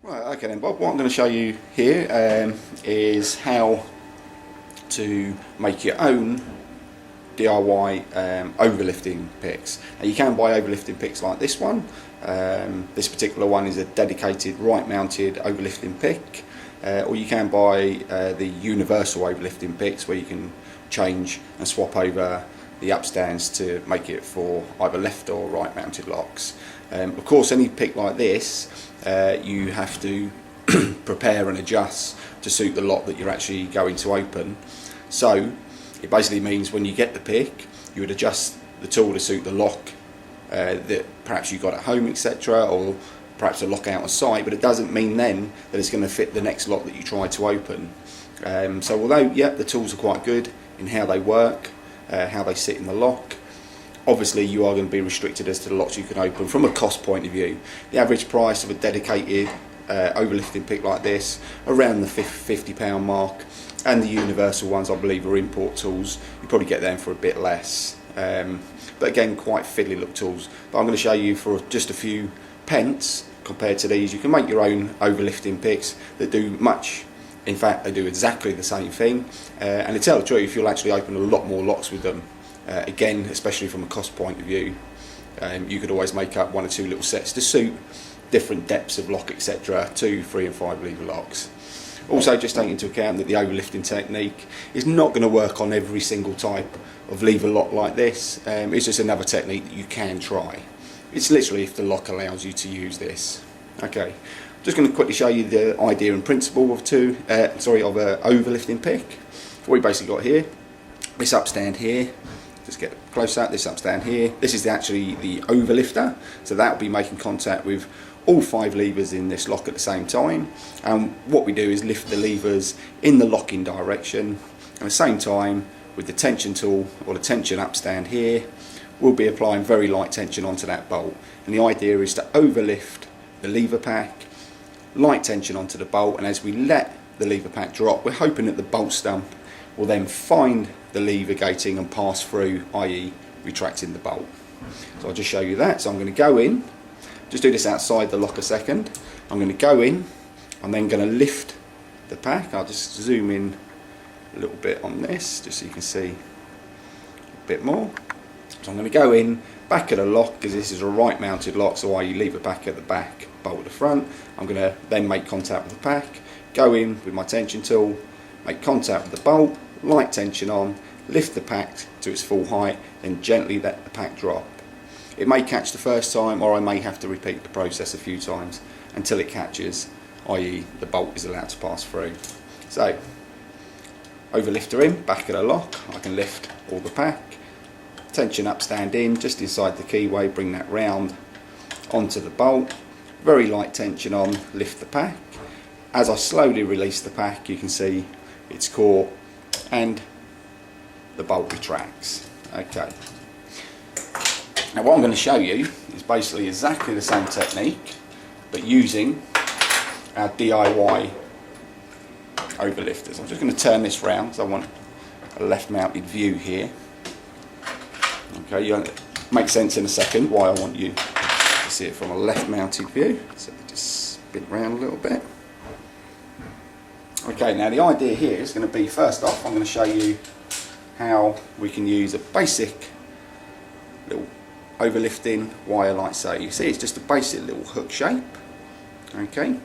Right, okay then Bob, what I'm going to show you here is how to make your own DIY overlifting picks. Now you can buy overlifting picks like this one. This particular one is a dedicated right mounted overlifting pick, or you can buy the universal overlifting picks where you can change and swap over the upstands to make it for either left or right mounted locks. Of course, any pick like this you have to prepare and adjust to suit the lock that you're actually going to open. So it basically means when you get the pick, you would adjust the tool to suit the lock that perhaps you got at home, etc., or perhaps a lock out on site, but it doesn't mean then that it's going to fit the next lock that you try to open. So although the tools are quite good in how they work, how they sit in the lock, obviously you are going to be restricted as to the locks you can open from a cost point of view. The average price of a dedicated overlifting pick like this around the £50 mark, and the universal ones I believe are import tools. You probably get them for a bit less, but again quite fiddly look tools. But I'm going to show you for just a few pence compared to these. You can make your own overlifting picks that do much, in fact they do exactly the same thing, and to tell the truth you'll actually open a lot more locks with them. Again, especially from a cost point of view, you could always make up 1 or 2 little sets to suit different depths of lock, etc. 2, 3 and 5 lever locks. Also, just take into account that the overlifting technique is not going to work on every single type of lever lock like this. It's just another technique that you can try. It's literally if the lock allows you to use this. Okay, just going to quickly show you the idea and principle of an overlifting pick. What we basically got here, this upstand here. Just get close up, this upstand here. This is actually the overlifter, so that will be making contact with all 5 levers in this lock at the same time. And what we do is lift the levers in the locking direction. At the same time, with the tension tool or the tension upstand here, we'll be applying very light tension onto that bolt. And the idea is to overlift the lever pack, light tension onto the bolt, and as we let the lever pack drop, we're hoping that the bolt stump will then find the lever gating and pass through, i.e. retracting the bolt. So I'll just show you that. So I'm going to go in, just do this outside the lock a second. I'm going to go in, I'm then going to lift the pack. I'll just zoom in a little bit on this just so you can see a bit more. So I'm going to go in, back of the lock, because this is a right mounted lock, so i.e. lever pack at the back, bolt at the front. I'm going to then make contact with the pack, go in with my tension tool, make contact with the bolt, light tension on, lift the pack to its full height, then gently let the pack drop. It may catch the first time, or I may have to repeat the process a few times until it catches, i.e. the bolt is allowed to pass through. So, overlifter in, back of the lock, I can lift all the pack, tension up, stand in, just inside the keyway, bring that round onto the bolt, very light tension on, lift the pack. As I slowly release the pack, you can see it's caught and the bolt retracts. Okay. Now what I'm going to show you is basically exactly the same technique, but using our DIY overlifters. I'm just going to turn this round because I want a left mounted view here. Okay, you'll make sense in a second why I want you to see it from a left mounted view. So just spin around a little bit. Okay, now the idea here is going to be, first off, I'm going to show you how we can use a basic little overlifting wire like so. You see it's just a basic little hook shape. Okay,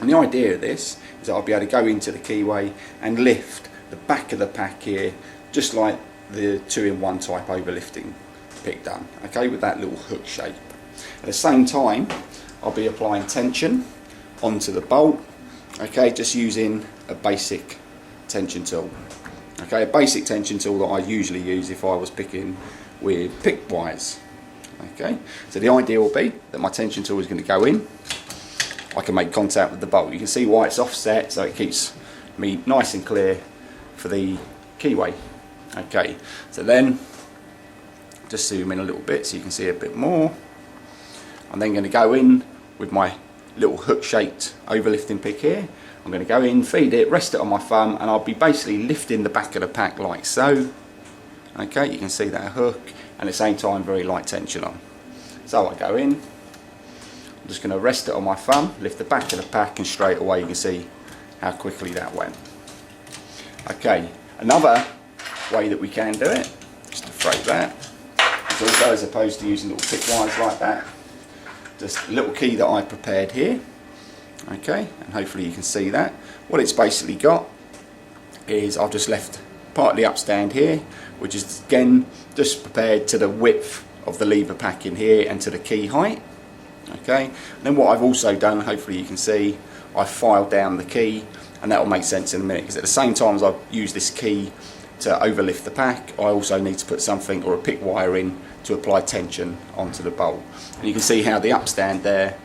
and the idea of this is that I'll be able to go into the keyway and lift the back of the pack here, just like the 2-in-1 type overlifting pick done, okay, with that little hook shape. At the same time, I'll be applying tension onto the bolt. Okay, just using a basic tension tool. Okay, a basic tension tool that I usually use if I was picking with pick wires. Okay, so the idea will be that my tension tool is going to go in. I can make contact with the bolt. You can see why it's offset, so it keeps me nice and clear for the keyway. Okay, so then just zoom in a little bit so you can see a bit more. I'm then going to go in with my little hook shaped overlifting pick here. I'm going to go in, feed it, rest it on my thumb, and I'll be basically lifting the back of the pack like so. Okay, you can see that hook, and at the same time very light tension on. So I go in, I'm just going to rest it on my thumb, lift the back of the pack, and straight away you can see how quickly that went. Okay, another way that we can do it, just to deflate that, is also, as opposed to using little pick wires like that, just a little key that I prepared here. Okay, and hopefully you can see that. What it's basically got is I've just left part of the upstand here, which is again just prepared to the width of the lever pack in here and to the key height. Okay, and then what I've also done, hopefully you can see, I've filed down the key, and that will make sense in a minute, because at the same time as I've used this key to overlift the pack, I also need to put something or a pick wire in to apply tension onto the bolt. And you can see how the upstand there,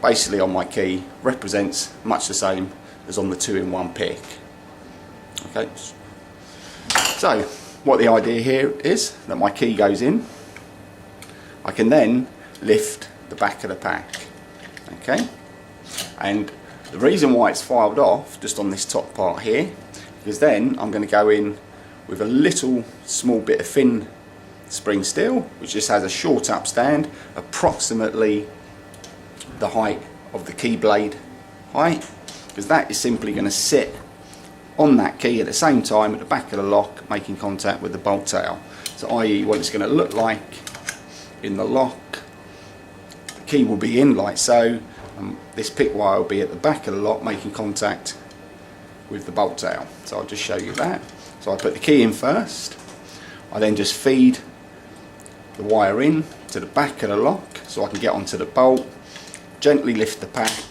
basically on my key, represents much the same as on the 2-in-1 pick. Okay, so what the idea here is that my key goes in, I can then lift the back of the pack. Okay, and the reason why it's filed off just on this top part here, because then I'm going to go in with a little small bit of thin spring steel, which just has a short upstand, approximately the height of the key blade height, because that is simply going to sit on that key at the same time at the back of the lock, making contact with the bolt tail. So i.e. what it's going to look like in the lock, the key will be in like so, and this pick wire will be at the back of the lock making contact with the bolt tail. So I'll just show you that. So I put the key in first, I then just feed the wire in to the back of the lock so I can get onto the bolt, gently lift the pack,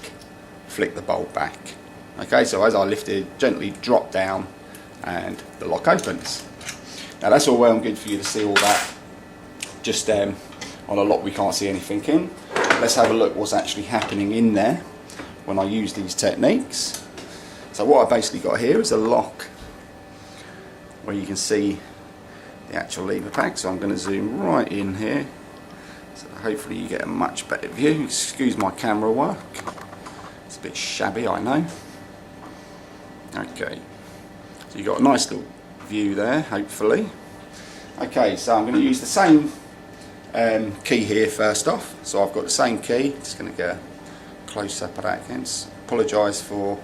flick the bolt back. Okay, so as I lift it, gently drop down and the lock opens. Now that's all well and good for you to see all that just on a lock we can't see anything in. Let's have a look what's actually happening in there when I use these techniques. So what I've basically got here is a lock where you can see the actual lever pack. So I'm going to zoom right in here, so hopefully you get a much better view. Excuse my camera work, it's a bit shabby, I know. Okay, so you've got a nice little view there, hopefully. Okay, so I'm going to use the same key here first off. So I've got the same key, just going to get a close up of that again. Apologise for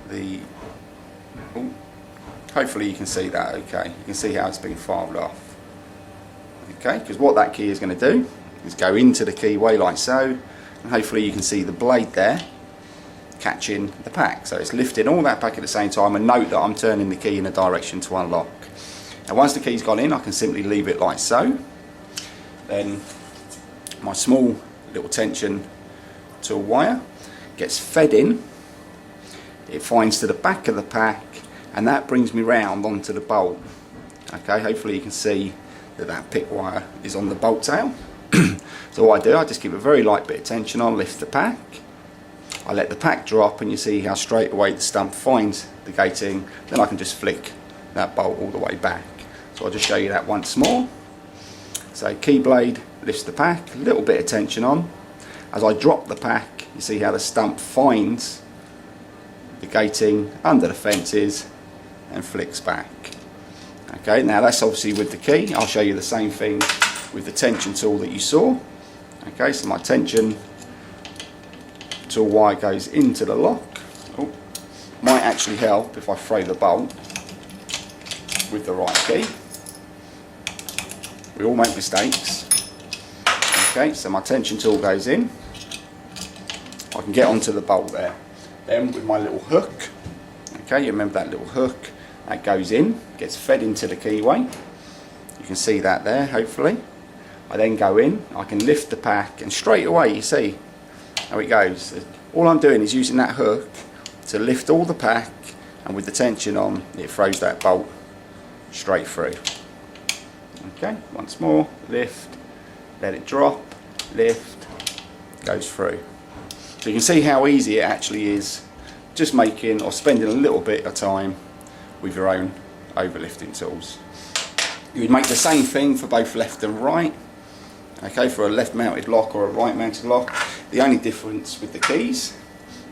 the... Ooh. Hopefully you can see that okay. You can see how it's been filed off. Okay, because what that key is going to do is go into the keyway like so, and hopefully you can see the blade there catching the pack. So it's lifting all that pack at the same time, and note that I'm turning the key in a direction to unlock. Now once the key's gone in, I can simply leave it like so. Then my small little tension tool wire gets fed in, it finds to the back of the pack, and that brings me round onto the bolt. Okay, hopefully you can see that that pick wire is on the bolt tail. So what I do, I just give a very light bit of tension on, lift the pack, I let the pack drop, and you see how straight away the stump finds the gating. Then I can just flick that bolt all the way back. So I'll just show you that once more. So key blade lifts the pack, a little bit of tension on. As I drop the pack, you see how the stump finds the gating under the fences and flicks back. Okay, now that's obviously with the key. I'll show you the same thing with the tension tool that you saw. Okay, so my tension tool wire goes into the lock. Oh, might actually help if I throw the bolt with the right key. We all make mistakes. Okay, so my tension tool goes in. I can get onto the bolt there. Then with my little hook, okay, you remember that little hook, that goes in, gets fed into the keyway. You can see that there, hopefully. I then go in, I can lift the pack, and straight away you see how it goes. All I'm doing is using that hook to lift all the pack, and with the tension on, it throws that bolt straight through. Okay, once more, lift, let it drop, lift, goes through. So you can see how easy it actually is, just making or spending a little bit of time with your own overlifting tools. You would make the same thing for both left and right. Okay, for a left mounted lock or a right mounted lock. The only difference with the keys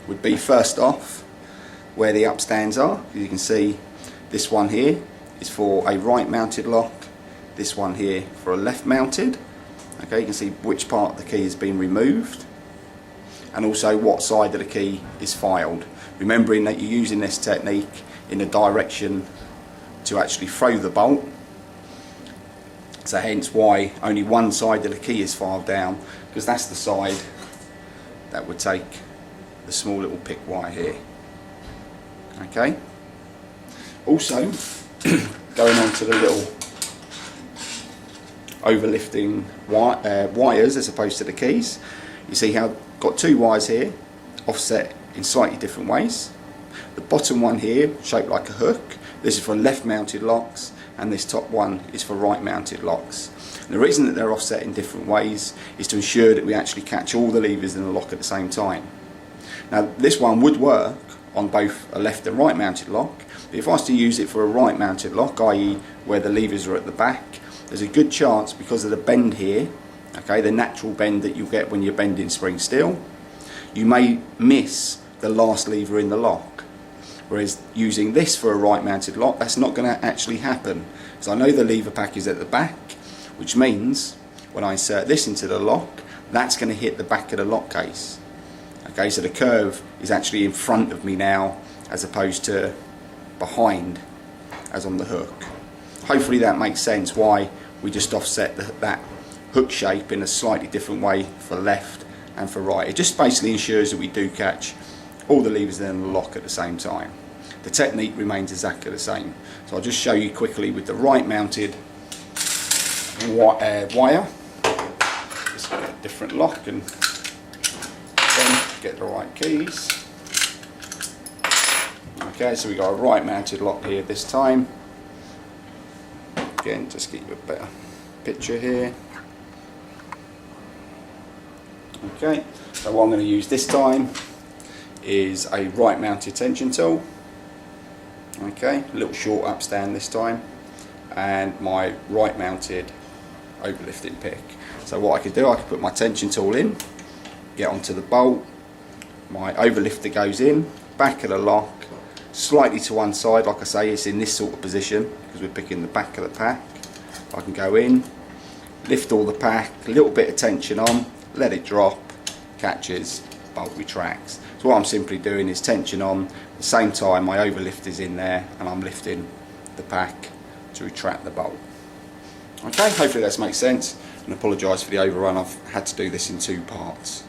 would be first off where the upstands are. You can see this one here is for a right mounted lock, this one here for a left mounted. Okay, you can see which part of the key has been removed. and also what side of the key is filed. Remembering that you're using this technique in a direction to actually throw the bolt, so hence why only one side of the key is filed down, because that's the side that would take the small little pick wire here. Okay. Also, going on to the little overlifting wires as opposed to the keys, you see how I've got two wires here offset in slightly different ways. The bottom one here shaped like a hook, this is for left mounted locks, and this top one is for right mounted locks. And the reason that they're offset in different ways is to ensure that we actually catch all the levers in the lock at the same time. Now this one would work on both a left and right mounted lock, but if I was to use it for a right mounted lock, i.e. where the levers are at the back, there's a good chance, because of the bend here, okay, the natural bend that you get when you're bending spring steel, you may miss the last lever in the lock. Whereas using this for a right mounted lock, that's not going to actually happen. So I know the lever pack is at the back, which means when I insert this into the lock, that's going to hit the back of the lock case. Okay, so the curve is actually in front of me now, as opposed to behind as on the hook. Hopefully that makes sense why we just offset that hook shape in a slightly different way for left and for right. It just basically ensures that we do catch all the levers in the lock at the same time. The technique remains exactly the same. So I'll just show you quickly with the right mounted wire. Just get a different lock and then get the right keys. Okay, so we got a right mounted lock here this time. Again, just get you a better picture here. Okay, so what I'm going to use this time is a right mounted tension tool. Okay, a little short upstand this time, and my right mounted overlifting pick. So what I could do, I could put my tension tool in, get onto the bolt, my overlifter goes in, back of the lock, slightly to one side, like I say, it's in this sort of position because we're picking the back of the pack. I can go in, lift all the pack, a little bit of tension on, let it drop, catches, bolt retracts. So what I'm simply doing is tension on, at the same time my overlift is in there and I'm lifting the pack to retract the bolt. Okay, hopefully that makes sense, and apologise for the overrun, I've had to do this in two parts.